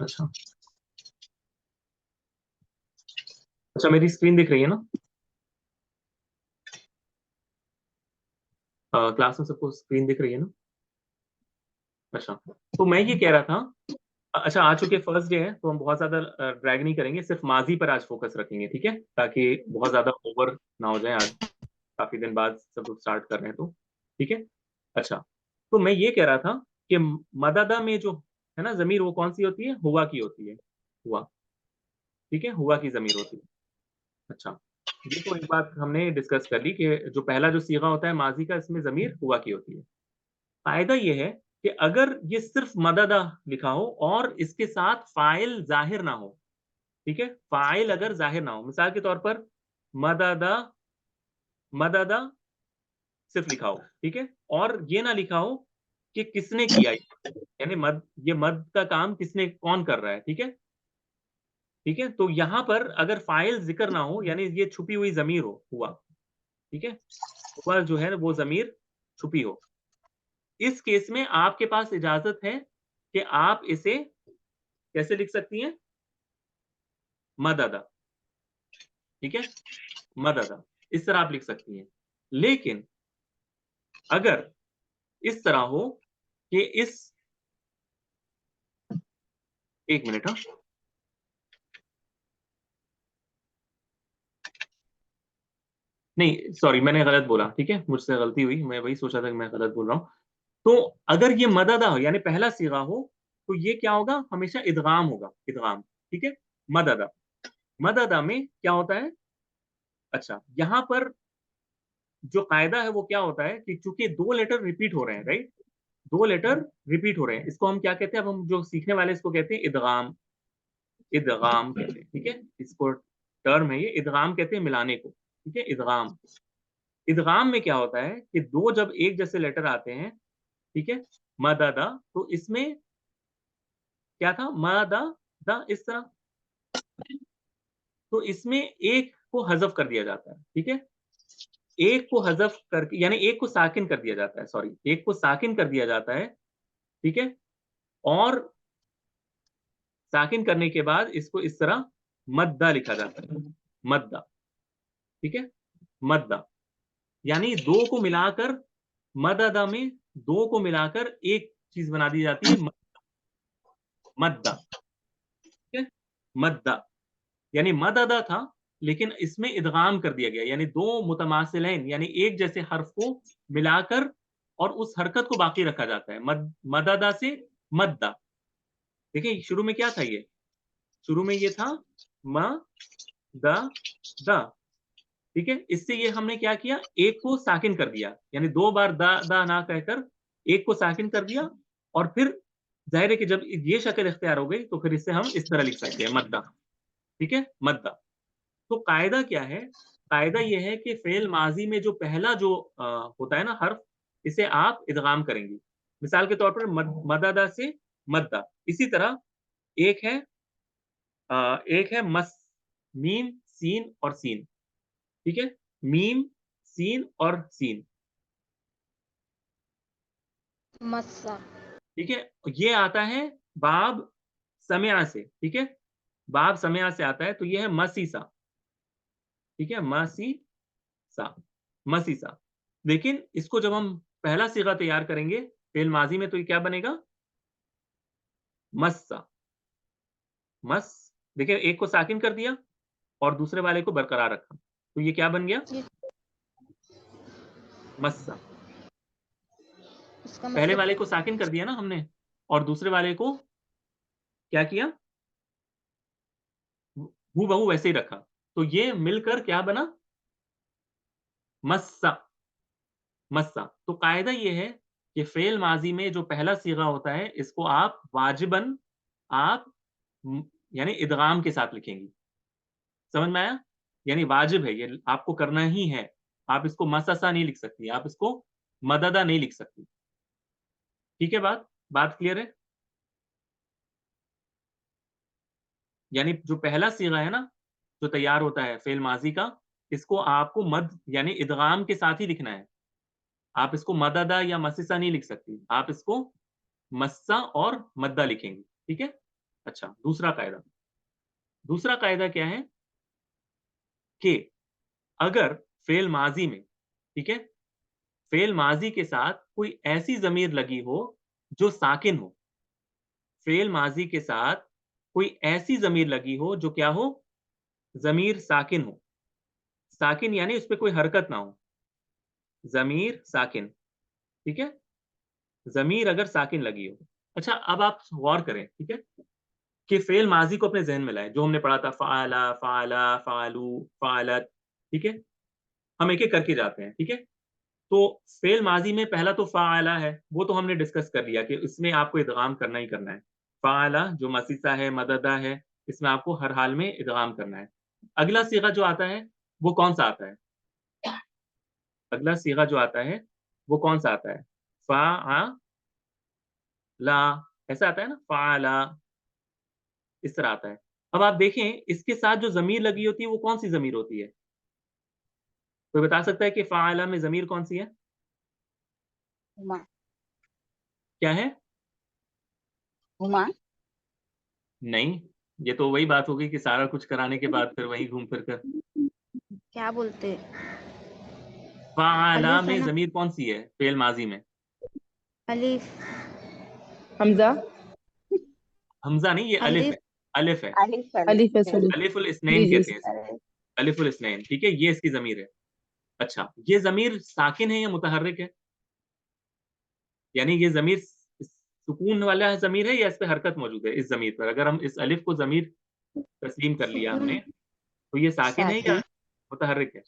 अच्छा अच्छा, मेरी स्क्रीन दिख रही है ना? क्लास में सबको स्क्रीन दिख रही है ना? अच्छा, तो मैं ये कह रहा था, अच्छा आ चुके फर्स्ट डे है तो हम बहुत ज्यादा ड्रैग नहीं करेंगे, सिर्फ माजी पर आज फोकस रखेंगे, ठीक है, ताकि बहुत ज्यादा ओवर ना हो जाए। आज काफी दिन बाद सब लोग स्टार्ट कर रहे हैं तो ठीक है। अच्छा, तो मैं ये कह रहा था कि मददा में जो है ना जमीर, वो कौन सी होती है? हुआ की होती है। हुआ, ठीक है, हुआ की जमीर होती है। अच्छा, ये तो एक बात हमने डिस्कस कर ली कि जो पहला जो सीगा होता है माजी का, इसमें जमीर हुआ की होती है। फायदा ये है कि अगर ये सिर्फ मददा लिखा हो और इसके साथ फाइल जाहिर ना हो, ठीक है, फाइल अगर जाहिर ना हो, मिसाल के तौर पर मददा, मददा सिर्फ लिखा हो, ठीक है, और ये ना लिखा हो कि किसने किया, यानी मद, ये मद का काम किसने, कौन कर रहा है, ठीक है। ठीक है, तो यहां पर अगर फाइल जिक्र ना हो, यानी ये छुपी हुई जमीर हो, हुआ, ठीक है, हुआ जो है वो जमीर छुपी हो, इस केस में आपके पास इजाजत है कि आप इसे कैसे लिख सकती हैं? मददा, ठीक है, मददा, इस तरह आप लिख सकती हैं। लेकिन अगर इस तरह हो कि इस, एक मिनट, हाँ, नहीं सॉरी, मैंने गलत बोला, ठीक है, मुझसे गलती हुई, मैं वही सोचा था कि मैं गलत बोल रहा हूँ। तो अगर ये मददा हो, यानी पहला सीगा हो, तो ये क्या होगा? हमेशा इदगाम होगा, इदगाम, ठीक है। मददा, मददा में क्या होता है? अच्छा, यहां पर जो कायदा है वो क्या होता है कि चूंकि दो लेटर रिपीट हो रहे हैं, राइट, दो लेटर रिपीट हो रहे हैं, इसको हम क्या कहते हैं? अब हम जो सीखने वाले इसको कहते हैं इदगाम, इदगाम कहते हैं, ठीक है, इसको टर्म है ये, इदगाम कहते हैं मिलाने को, ठीक है, इदगाम। इदगाम में क्या होता है कि दो जब एक जैसे लेटर आते हैं, ठीक है, मददा, तो इसमें क्या था? मदा, दा, इस तरह, तो इसमें एक को हजफ कर दिया जाता है, ठीक है, एक को हजफ करके, यानी एक को साकिन कर दिया जाता है, सॉरी, एक को साकिन कर दिया जाता है, ठीक है, और साकिन करने के बाद इसको इस तरह मद्दा लिखा जाता है, मद्दा, ठीक है, मद्दा, यानी दो को मिलाकर, मददा में दो को मिलाकर एक चीज बना दी जाती है, मद्दा, ठीक है, मद्दा, यानी मददा था, लेकिन इसमें इदगाम कर दिया गया, यानी दो मुतमासिलैन, यानी एक जैसे हर्फ को मिलाकर और उस हरकत को बाकी रखा जाता है, मददा से मद्दा। देखिए शुरू में क्या था ये? शुरू में ये था म द द, ठीक है, इससे ये हमने क्या किया? एक को साकिन कर दिया, यानी दो बार दा दा ना कहकर एक को साकिन कर दिया, और फिर जाहिर है कि जब ये शक्ल इख्तियार हो गई तो फिर इसे हम इस तरह लिख सकते हैं, मद्दा, ठीक है, मद्दा। तो कायदा क्या है? कायदा यह है कि फेल माजी में जो पहला जो होता है ना हर्फ, इसे आप इदगाम करेंगी। मिसाल के तौर पर मददा से मद्दा, इसी तरह एक है, एक है मस, मीम सीन और सीन, ठीक है, मीम सीन और सीन, मस्सा। ठीक है, ये आता है बाब समया से, ठीक है, बाब समया से आता है, तो ये है मसीसा, ठीक है, मसीसा, मसीसा। लेकिन इसको जब हम पहला सीगा तैयार करेंगे फेल माजी में, तो ये क्या बनेगा? मस्सा, मस, देखिए एक को साकिन कर दिया और दूसरे वाले को बरकरार रखा, तो ये क्या बन गया? ये मस्सा। इसका पहले मतलब वाले को साकिन कर दिया ना हमने, और दूसरे वाले को क्या किया? हू बहू वैसे ही रखा, तो ये मिलकर क्या बना? मस्सा, मस्सा। तो कायदा ये है कि फेल माजी में जो पहला सीगा होता है, इसको आप वाजिबन, आप यानी इदगाम के साथ लिखेंगी। समझ में आया? यानी वाजिब है, ये आपको करना ही है। आप इसको मससा नहीं लिख सकती, आप इसको मददा नहीं लिख सकती, ठीक है, बात बात क्लियर है? यानी जो पहला सीगा है ना, जो तैयार होता है फेल माजी का, इसको आपको मद यानी इदगाम के साथ ही लिखना है। आप इसको मददा या मसिसा नहीं लिख सकती, आप इसको मस्सा और मद्दा लिखेंगी, ठीक है। अच्छा, दूसरा कायदा क्या है कि अगर फेल माजी में, ठीक है, फेल माजी के साथ कोई ऐसी ज़मीर लगी हो जो साकिन हो, फेल माजी के साथ कोई ऐसी ज़मीर लगी हो जो क्या हो, ज़मीर साकिन हो। साकिन यानी उसपे कोई हरकत ना हो, ज़मीर साकिन, ठीक है? ज़मीर अगर साकिन लगी हो। अच्छा, अब आप गौर करें, ठीक है? कि फ़ेल माज़ी को अपने ज़हन में लाएँ, जो हमने पढ़ा था फ़अला, फ़अला, फ़अलू, फ़अलत, ठीक है? हम एक-एक करके जाते हैं, ठीक है? तो फ़ेल माज़ी में पहला तो फ़अला है, वो तो हमने डिस्कस कर लिया कि इसमें आपको इदगाम करना ही करना है। फ़अला जो मसीसा है, मददा है, इसमें आपको हर हाल में इदगाम करना है। अगला सीगा जो आता है, वो कौन-सा आता है? अगला सीगा जो आता है, वो कौन-सा आता है? फ़अला, ऐसा आता है ना? फ़अला, इस तरह आता है। अब आप देखें, इसके साथ जो ज़मीर लगी होती है, वो कौन-सी ज़मीर होती है? कोई बता सकता है कि फ़अला में ज़मीर कौन-सी है? हुमा। क्या है? हुमा। नहीं, ये तो वही बात हो गई कि सारा कुछ कराने के बाद फिर वहीं घूम फिर कर। क्या बोलते? फ़अला अलिफ है में ना? ज़मीर कौन-सी है, फ़ेल माज़ी में? अलिफ। हमजा। हमज़ा नहीं, ये अलिफ़ है, अलिफ। अलिफ़ है। अलिफ अलिफ है, सॉरी। अलिफ़ुल जी इस्नैन जी। कहते हैं इसको, अलिफ़ुल इस्नैन, ठीक है? ये इसकी ज़मीर है। अच्छा, ये ज़मीर साकिन है या मुतहर्रिक है? यानी ये ज़मीर सुकून वाला ज़मीर है या इस पे हरकत मौजूद है, इस ज़मीर पर? अगर हम इस अलिफ़ को ज़मीर तस्लीम कर लिया सुकून। हमने, तो ये साकिन है या साकिन। मुतहर्रिक है?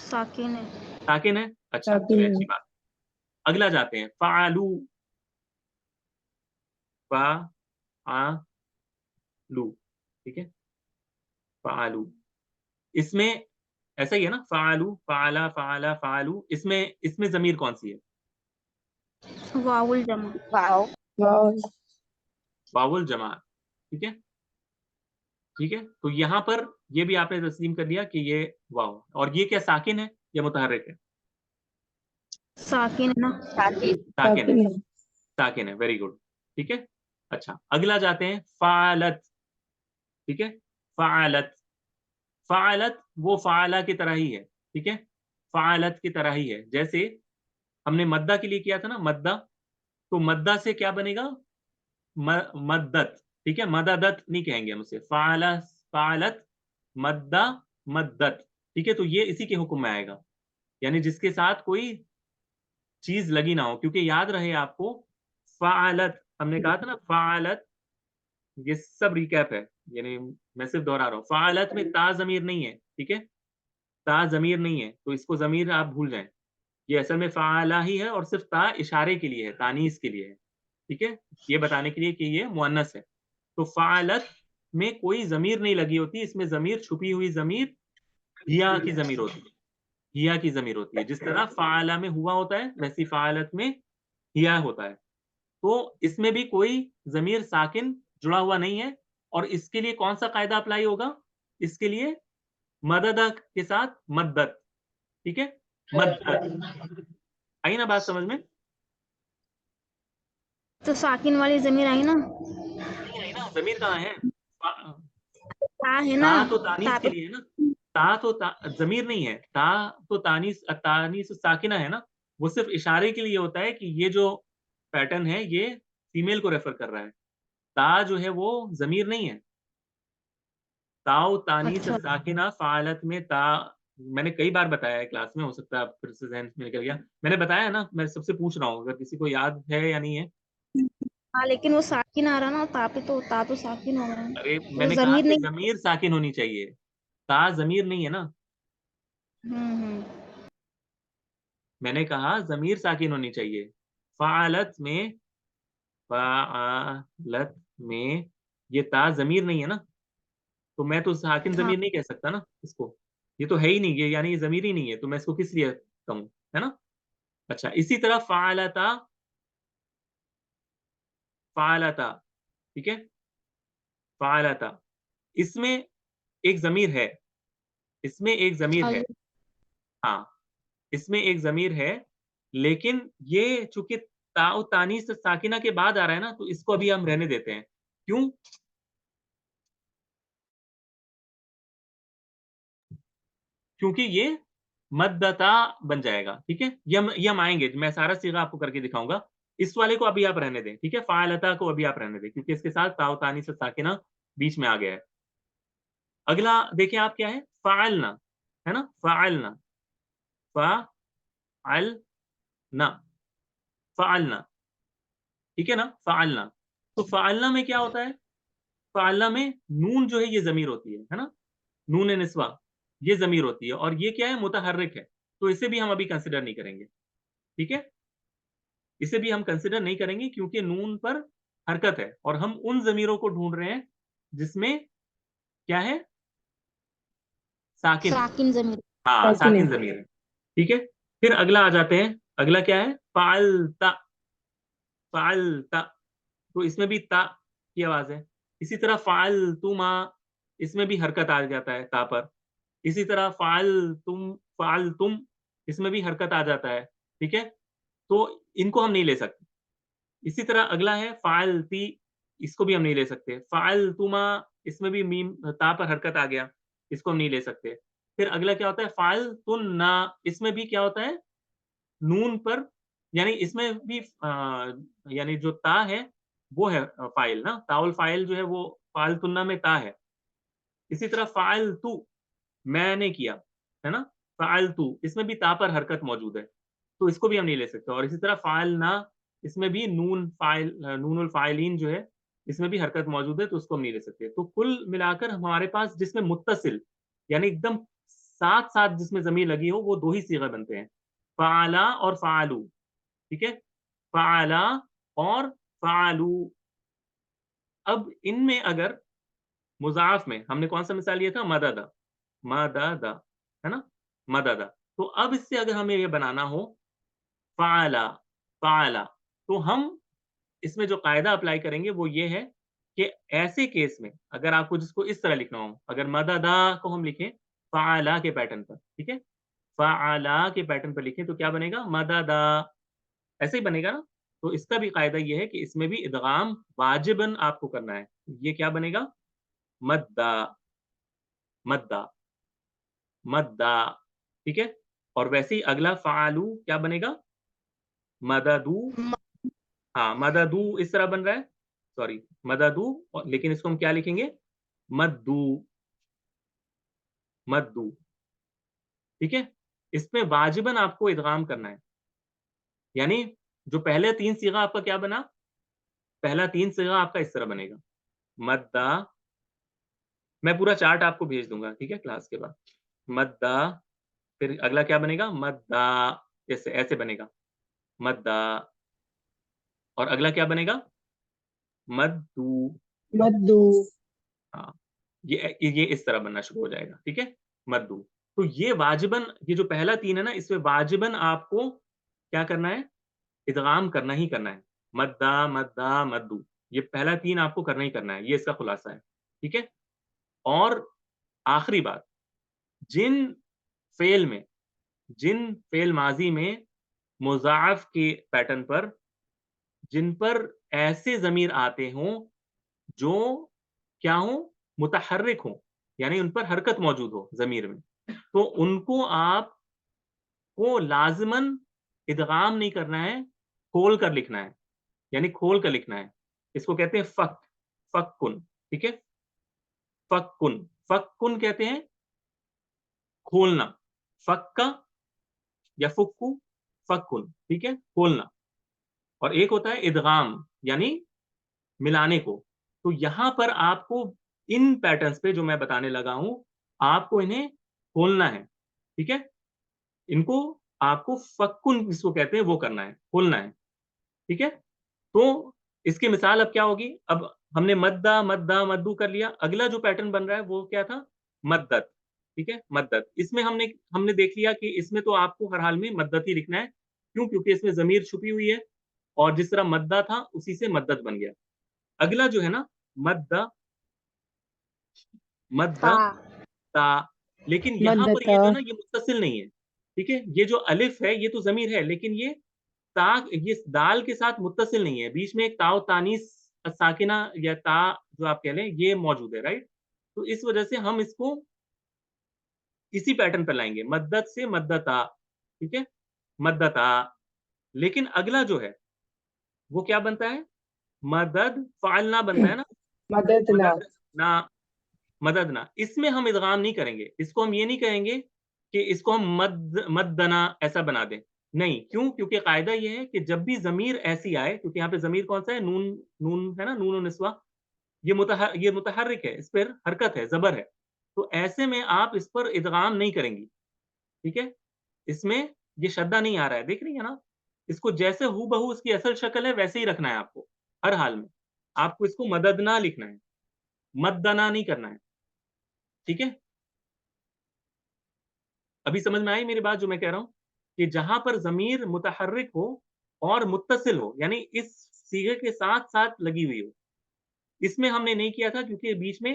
साकिन है। साकिन है? अच्छा, साकिन चलिए है। अच्छी बात। अगला जाते हैं, फ़अलू, फ़अलू, ठीक है? फ़अलू, इसमें ऐसा ही है ना? फ़अलू, फ़अला, फ़अला, फ़अलू, इसमें इसमें ज़मीर कौन-सी है? वाउल जमा। वाओ। वाओ। वावुल जमा, ठीक है? ठीक है? तो यहाँ पर ये भी आपने तस्लीम कर लिया कि ये वाव, और ये क्या साकिन है या मुतहर्रिक है? साकिन है ना? साकिन। साकिन है, साकिन है। साकिन है, वेरी गुड, ठीक है? अच्छा, अगला जाते हैं फ़अलत, ठीक है? फ़अलत, फ़अलत वो फ़अला की तरह ही है, ठीक है? फ़अलत की तरह ही है, जैसे हमने मद्दा के लिए किया था ना मद्दा, तो मद्दा से क्या बनेगा? मद्दत, ठीक है? मददत नहीं कहेंगे हम उसे, फ़अला, फ़अलत, मद्दा, मद्दत, ठीक है? तो ये इसी के हुक्म में आएगा, यानी जिसके साथ कोई चीज़ लगी ना हो, क्योंकि याद रहे आपको फ़अलत हमने कहा था ना फ़अलत, ये सब रिकैप है, यानी मैं सिर्फ दोहरा रहा हूँ। फ़अलत में ता ज़मीर नहीं है, ठीक है? ता ज़मीर नहीं है, तो इसको ज़मीर आप भूल जाएँ। ये असल में फ़अला ही है और सिर्फ ता इशारे के लिए है, तानीस के लिए है, ठीक है? ये बताने के लिए कि ये मुअन्नस है। तो फ़अलत में कोई ज़मीर नहीं लगी होती, इसमें ज़मीर छुपी हुई ज़मीर हिया की ज़मीर होती है, हिया की ज़मीर होती है। जिस तरह फ़अला में हुआ होता है, वैसे फ़अलत में हिया होता है। तो इसमें भी कोई ज़मीर साकिन जुड़ा हुआ नहीं है, और इसके लिए कौन-सा कायदा अप्लाई होगा? इसके लिए मददा के साथ मद्दत, ठीक है? मद्दत, आई ना बात समझ में? तो साकिन वाली ज़मीर आई ना? नहीं आई ना, ज़मीर कहाँ है? ता है ना? ता तो तानीस ता के पे। लिए है ना, ता तो ज़मीर नहीं है, ता तो तानीस तानीस साकिना है ना, वो सिर्फ़ इशारे के लिए होता है कि ये जो पैटर्न है, ये फीमेल को रेफ़र कर रहा है। ता जो है वो ज़मीर नहीं है। ताउ तानीस अच्छा। साकिना फ़अलत में ता, मैंने कई बार बताया है क्लास में, हो सकता है आप फिर से ज़हन से निकल गया। मैंने बताया है ना, मैं सबसे पूछ रहा हूँ, अगर किसी को याद है या नहीं है? हाँ, लेकिन वो साकिन आ रहा ना, ता पे तो ता तो साकिन हो रहा है। अरे, वो मैंने कहा ज़मीर कि नहीं। ज़मीर साकिन होनी चाहिए, ता ज़मीर नहीं है ना। हुँ। मैंने कहा ज़मीर साकिन होनी चाहिए। फ़अलत में, फ़अलत में ये ता ज़मीर नहीं है ना, तो मैं तो साकिन हाँ। ज़मीर नहीं कह सकता ना इसको। ये तो है ही नहीं, ये यानी ये ज़मीर ही नहीं है, तो मैं इसको किस लिए कहूँ, है ना? अच्छा, इसी तरह फ़अलता, फ़अलता, ठीक है? फ़अलता, इसमें एक ज़मीर है, इसमें एक ज़मीर है। अलिफ। हाँ, इसमें एक ज़मीर है, लेकिन ये चूँकि ताउ तानीस साकिना के बाद आ रहा है ना, तो इसको अभी हम रहने देते हैं, क्यों? क्योंकि ये मद्दता बन जाएगा, ठीक है। ये हम आएंगे, मैं सारा सीगा आपको करके दिखाऊंगा। इस वाले को अभी आप रहने दें, ठीक है। फालता को अभी आप रहने दें, क्योंकि इसके साथ ताओ तानी से साकिना बीच में आ गया है। अगला देखिए आप क्या है, फालना, है ना, फालना, फालना, फालना, ठीक है ना, फालना। तो फालना में क्या होता है, फालना में नून जो है ये जमीर होती है ना, नून निस्वा ये जमीर होती है, और ये क्या है, मुतहर्रिक है। तो इसे भी हम अभी कंसिडर नहीं करेंगे, ठीक है। इसे भी हम कंसिडर नहीं करेंगे क्योंकि नून पर हरकत है, और हम उन जमीरों को ढूंढ रहे हैं जिसमें क्या है, साकिन है। साकिन जमीर। हाँ, साकिन है। साकिन जमीर है, ठीक है। फिर अगला आ जाते हैं, अगला क्या है, फालता, फालता। तो इसमें भी ता की आवाज है। इसी तरह फालतुमा, इसमें भी हरकत आ जाता है ता पर। इसी तरह फालतुम, फालतुम, इसमें भी हरकत आ जाता है, ठीक है। तो इनको हम नहीं ले सकते। इसी तरह अगला है फालती, इसको भी हम नहीं ले सकते। फालतुमा, इसमें भी मीम ता पर हरकत आ गया, इसको हम नहीं ले सकते। फिर अगला क्या होता है, फालतुन्ना, इसमें भी क्या होता है, नून पर, यानी इसमें भी यानी जो ता है वो है फाइल ना, ताउल फाइल जो है वो फालतुन्ना में ता है। इसी तरह फालतू, मैंने किया, है ना, फालतू, इसमें भी ता पर हरकत मौजूद है, तो इसको भी हम नहीं ले सकते। और इसी तरह फालना, इसमें भी नून फाइल, नूनुल फाइलीन जो है, इसमें भी हरकत मौजूद है, तो उसको हम नहीं ले सकते। तो कुल मिलाकर हमारे पास जिसमें मुत्तसिल, यानी एकदम साथ साथ जिसमें जमीर लगी हो, वो दो ही सीगा बनते हैं, फाला और फालू, ठीक है। फाला और फालू। अब इनमें अगर मुजाफ में हमने कौन सा मिसाल लिया था, मददा, मददा, है ना, मददा। तो अब इससे अगर हमें ये बनाना हो फाला, फाला, तो हम इसमें जो कायदा अप्लाई करेंगे वो ये है कि ऐसे केस में अगर आपको जिसको इस तरह लिखना हो, अगर मददा को हम लिखें फाला के पैटर्न पर, ठीक है, फाला के पैटर्न पर लिखें, तो क्या बनेगा, मददा, ऐसे ही बनेगा ना। तो इसका भी कायदा ये है कि इसमें भी इदगाम वाजिबन आपको करना है। ये क्या बनेगा, मद्दा, मद्दा, मद्दा, ठीक है। और वैसे ही अगला फालू क्या बनेगा, मददू, हाँ, मददू इस तरह बन रहा है, सॉरी, मददू, लेकिन इसको हम क्या लिखेंगे, मद्दू, मद्दू, ठीक है। इसमें वाजिबन आपको इदगाम करना है, यानी जो पहले तीन सीगा आपका क्या बना, पहला तीन सीगा आपका इस तरह बनेगा, मद्दा, मैं पूरा चार्ट आपको भेज दूंगा, ठीक है, क्लास के बाद। मद्दा, फिर अगला क्या बनेगा, मद्दा, ऐसे ऐसे बनेगा, मद्दा। और अगला क्या बनेगा, मद्दू, मद्दू। हाँ, ये इस तरह बनना शुरू हो जाएगा, ठीक है, मद्दू। तो ये वाजिबन, ये जो पहला तीन है ना, इसमें वाजिबन आपको क्या करना है, इदगाम करना ही करना है, मद्दा, मद्दा, मद्दू, ये पहला तीन आपको करना ही करना है, ये इसका खुलासा है, ठीक है। और आखिरी बात, जिन फेल में, जिन फेल माजी में मुजाफ के पैटर्न पर, जिन पर ऐसे जमीर आते हों जो क्या हो, मुतहर्रिक हो, यानी उन पर हरकत मौजूद हो जमीर में, तो उनको आपको लाजमन इदगाम नहीं करना है, खोल कर लिखना है, यानी खोल कर लिखना है। इसको कहते हैं फक, फक्कुन, ठीक है, फक्कुन, फक्कुन कहते हैं खोलना, फक्का या फुक्कू, फक्कुन, ठीक है, खोलना। और एक होता है इदगाम, यानी मिलाने को। तो यहां पर आपको इन पैटर्न्स पे जो मैं बताने लगा हूं, आपको इन्हें खोलना है, ठीक है। इनको आपको फक्कुन जिसको कहते हैं वो करना है, खोलना है, ठीक है। तो इसकी मिसाल अब क्या होगी, अब हमने मद्दा, मद्दा, मद्दू कर लिया। अगला जो पैटर्न बन रहा है वो क्या था, मद्दत, ठीक है, मद्दत। इसमें हमने हमने देख लिया कि इसमें तो आपको हर हाल में मद्दत ही लिखना है, क्यों, क्योंकि इसमें जमीर छुपी हुई है, और जिस तरह मद्दा था उसी से मद्दत बन गया। अगला जो है ना, मद्दा, ता। मद्दा, ता, लेकिन यहां पर ये मद्दता। जो है ना, ये मुत्तसिल नहीं है, ठीक है। ये जो अलिफ है ये तो जमीर है, लेकिन ये ता, ये दाल के साथ मुत्तसिल नहीं है, बीच में एक ताव तानीस साकिना या ता जो आप कह लें ये मौजूद है, राइट। तो इस वजह से हम इसको इसी पैटर्न पर लाएंगे, मद्दत से मद्दता, ठीक है, मद्दता। लेकिन अगला जो है वो क्या बनता है, मदद फालना बनता है ना, मददना। मदद ना, मदद ना। इसमें हम इदगाम नहीं करेंगे, इसको हम ये नहीं कहेंगे कि इसको हम मद्दना ऐसा बना दें, नहीं। क्यों? क्योंकि कायदा ये है कि जब भी जमीर ऐसी आए, क्योंकि यहाँ पे जमीर कौन सा है, नून, नून है ना, नून और निस्वा, ये मुतहर्रिक है, इस पर हरकत है, जबर है। तो ऐसे में आप इस पर इदगाम नहीं करेंगी, ठीक है। इसमें ये शद्दा नहीं आ रहा है, देख रही है ना। इसको जैसे हूबहू इसकी असल शक्ल है वैसे ही रखना है आपको, हर हाल में। आपको इसको मददना लिखना है, मद्दना नहीं करना है, ठीक है। अभी समझ में आई मेरी बात जो मैं कह रहा हूं, कि जहां पर जमीर मुतहर्रिक हो और मुत्तसिल हो, यानी इस सीगे के साथ साथ लगी हुई हो। इसमें हमने नहीं किया था क्योंकि बीच में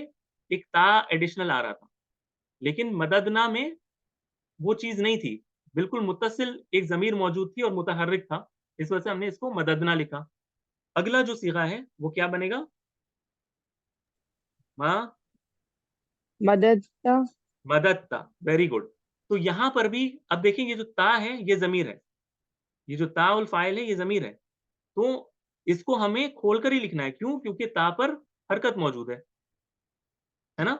एक ता एडिशनल आ रहा था, लेकिन मददना में वो चीज नहीं थी, बिल्कुल मुत्तसिल एक जमीर मौजूद थी और मुतहर्रिक था, इस वजह से हमने इसको मददना लिखा। अगला जो सीगा है वो क्या बनेगा, मा मददता। मददता, वेरी गुड। तो यहां पर भी अब देखिए, ये जो ता है ये जमीर है, ये जो ता उल फाइल है ये जमीर है। तो इसको हमें खोलकर ही लिखना है, क्यों? क्योंकि ता पर हरकत मौजूद है ना,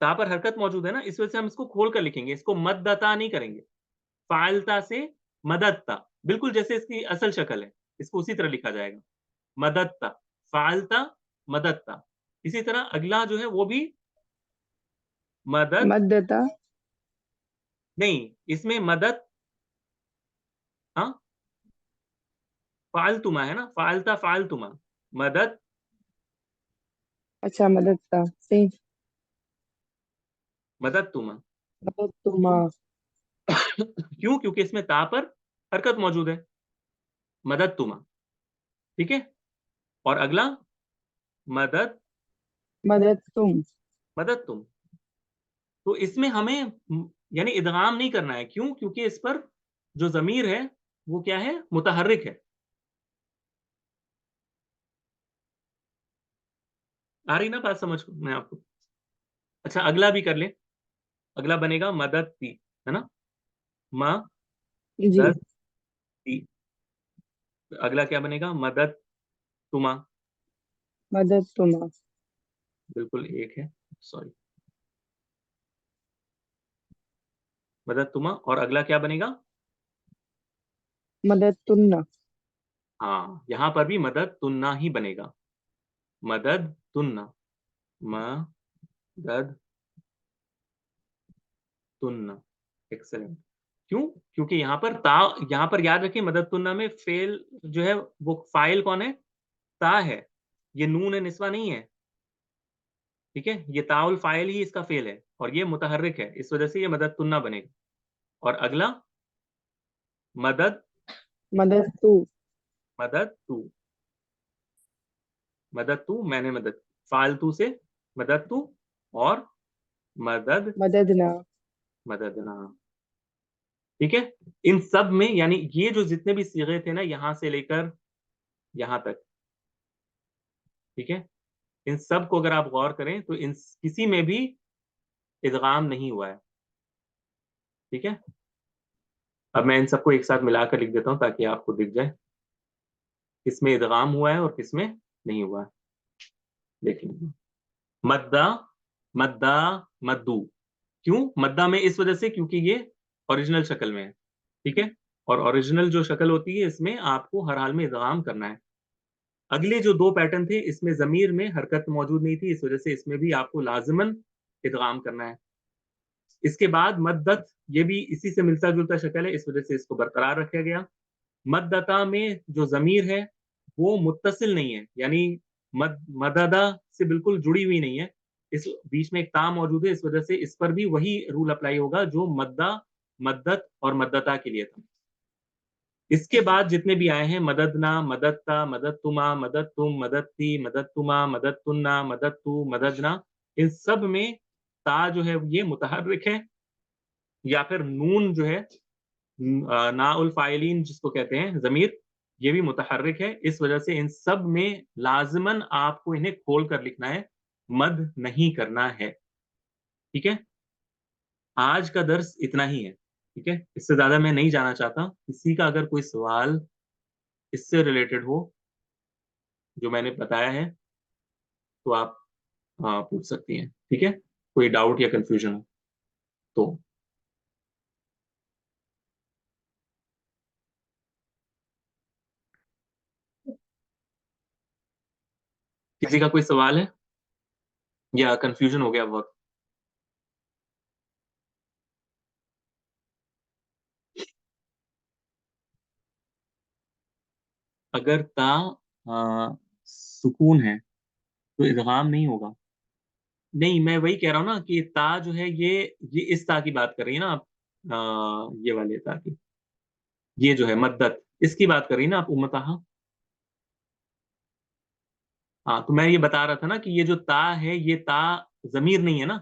ता पर हरकत मौजूद है ना, इस वजह से हम इसको खोल कर लिखेंगे, इसको मद्दता नहीं करेंगे। फालता से मददता, बिल्कुल जैसे इसकी असल शक्ल है, इसको उसी तरह लिखा जाएगा, मददता, फालता, मददता। इसी तरह अगला जो है वो भी मदद, मददता। नहीं, इसमें मदद, हाँ, फालतुमा है ना, फालता फालतुमा, मदद, अच्छा, मददता से मदद तुमा। मददतुमा। क्यों? क्योंकि इसमें ता पर हरकत मौजूद है, मदद तुमा, ठीक है। और अगला मदद, मददतुम। मदद तुम। तो इसमें हमें यानी इदगाम नहीं करना है, क्यों? क्योंकि इस पर जो जमीर है वो क्या है, मुतहर्रिक है। आ रही ना बात समझ में आपको? अच्छा, अगला भी कर ले। अगला बनेगा मदद ती, है ना, जी। मदद ती। अगला क्या बनेगा, मदद तुमा, मददतुमा। बिल्कुल एक है, सॉरी, मदद तुमा। और अगला क्या बनेगा, मददतुन्ना। हाँ, यहां पर भी मदद तुन्ना ही बनेगा, मदद तुन्ना, मदद तुन्ना, एक्सेलेंट। क्यों? क्योंकि यहाँ पर याद रखिए, मदद तुन्ना में फेल जो है वो फाइल कौन है, ता है, ये नून है, निस्वा नहीं है, ठीक है। ये ताउल फाइल ही इसका फेल है और ये मुतहर्रिक है, इस वजह से ये मदद तुन्ना बनेगा। और अगला मदद, मददतु। मदद तू, मदद तू, मैंने मदद, फालतू से मदद तू, और मदद, मददना। मददना, ठीक है। इन सब में यानी ये जो जितने भी सीगे थे ना यहां से लेकर यहां तक, ठीक है, इन सब को अगर आप गौर करें तो इन किसी में भी इदगाम नहीं हुआ है, ठीक है। अब मैं इन सबको एक साथ मिलाकर लिख देता हूं ताकि आपको दिख जाए किसमें इदगाम हुआ है और किसमें नहीं हुआ है। देखिए, मद्दा, मद्दा, मद्दू। क्यों मद्दा में? इस वजह से क्योंकि ये ओरिजिनल शक्ल में है, ठीक है। और ओरिजिनल जो शक्ल होती है इसमें आपको हर हाल में इदगाम करना है। अगले जो दो पैटर्न थे इसमें जमीर में हरकत मौजूद नहीं थी, इस वजह से इसमें भी आपको लाजमन इदगाम करना है। इसके बाद मद्दत, ये भी इसी से मिलता जुलता शक्ल है, इस वजह से इसको बरकरार रखा गया। मद्दता में जो जमीर है वो मुत्तसिल नहीं है, यानी मददा से बिल्कुल जुड़ी हुई नहीं है, इस बीच में एक ता मौजूद है, इस वजह से इस पर भी वही रूल अप्लाई होगा जो मद्दा, मद्दत और मद्दता के लिए था। इसके बाद जितने भी आए हैं, मददना, मददता, मददतुमा, मददतुम, मददती, मददतुमा, मददतुन्ना, मददतु, मददना, इन सब में ता जो है ये मुतहर्रिक है, या फिर नून जो है नाउल फाइलिन जिसको कहते हैं जमीर, ये भी मुतहर्रिक है, इस वजह से इन सब में लाजमन आपको इन्हें खोल कर लिखना है, मद नहीं करना है। ठीक है, आज का दर्स इतना ही है। ठीक है, इससे ज्यादा मैं नहीं जाना चाहता। किसी का अगर कोई सवाल इससे रिलेटेड हो जो मैंने बताया है तो आप पूछ सकती हैं। ठीक है, कोई डाउट या कंफ्यूजन हो तो। किसी का कोई सवाल है या कंफ्यूजन हो गया बहुत? अगर ता सुकून है तो इदगाम नहीं होगा। नहीं, मैं वही कह रहा हूँ ना कि ता जो है ये इस ता की बात कर रही है ना आप, ये वाले ता की, ये जो है मद्दत, इसकी बात कर रही है ना आप, उम्मतहा। हाँ, तो मैं ये बता रहा था ना कि ये जो ता है, ये ता जमीर नहीं है ना,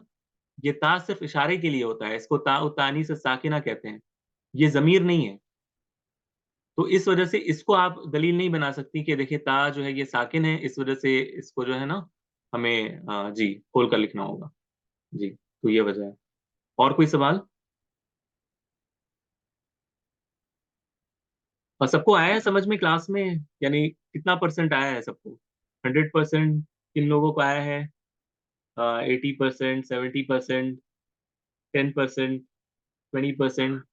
ये ता सिर्फ इशारे के लिए होता है, इसको ता उतानी से साकिना कहते हैं, ये जमीर नहीं है। तो इस वजह से इसको आप दलील नहीं बना सकती कि देखिए ता जो है ये साकिन है, इस वजह से इसको जो है ना हमें जी खोल कर लिखना होगा। जी, तो ये वजह है। और कोई सवाल? और सबको आया है समझ में क्लास में? यानी कितना परसेंट आया है सबको? 100%? किन लोगों को आया है? 80%, 70%, 10%, 20%?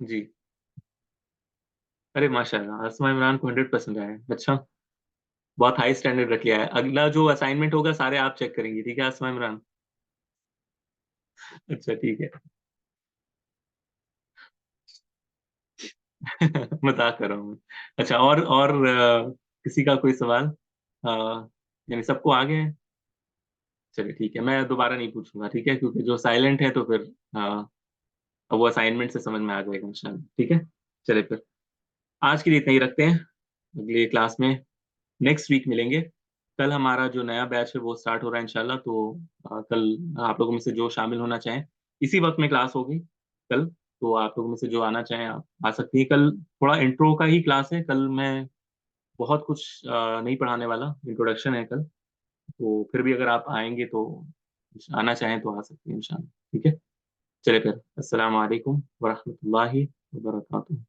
जी, अरे माशाल्लाह, आसमा इमरान को 100% आया है। अच्छा, बहुत हाई स्टैंडर्ड रख लिया है। अगला जो असाइनमेंट होगा सारे आप चेक करेंगी, ठीक है आसमा इमरान? अच्छा ठीक है। मजाक कर रहा हूँ मैं। अच्छा, और किसी का कोई सवाल? यानी सबको आ गए हैं? चलिए ठीक है, मैं दोबारा नहीं पूछूंगा, ठीक है, क्योंकि जो साइलेंट है तो फिर वो असाइनमेंट से समझ में आ जाएगा इंशाल्लाह। ठीक है, चलिए फिर आज के लिए इतना ही रखते हैं। अगली क्लास में नेक्स्ट वीक मिलेंगे। कल हमारा जो नया बैच है वो स्टार्ट हो रहा है इंशाल्लाह, तो कल आप लोगों में से जो शामिल होना चाहें, इसी वक्त में क्लास होगी कल, तो आप लोगों में से जो आना चाहें आप आ सकती हैं। कल थोड़ा इंट्रो का ही क्लास है, कल मैं बहुत कुछ नहीं पढ़ाने वाला, इंट्रोडक्शन है कल। तो फिर भी अगर आप आएंगे तो आना चाहें तो आ सकते हैं इंशाल्लाह। ठीक है, चलिए फिर, अस्सलाम वालेकुम वरहमतुल्लाहि वबरकातुहू।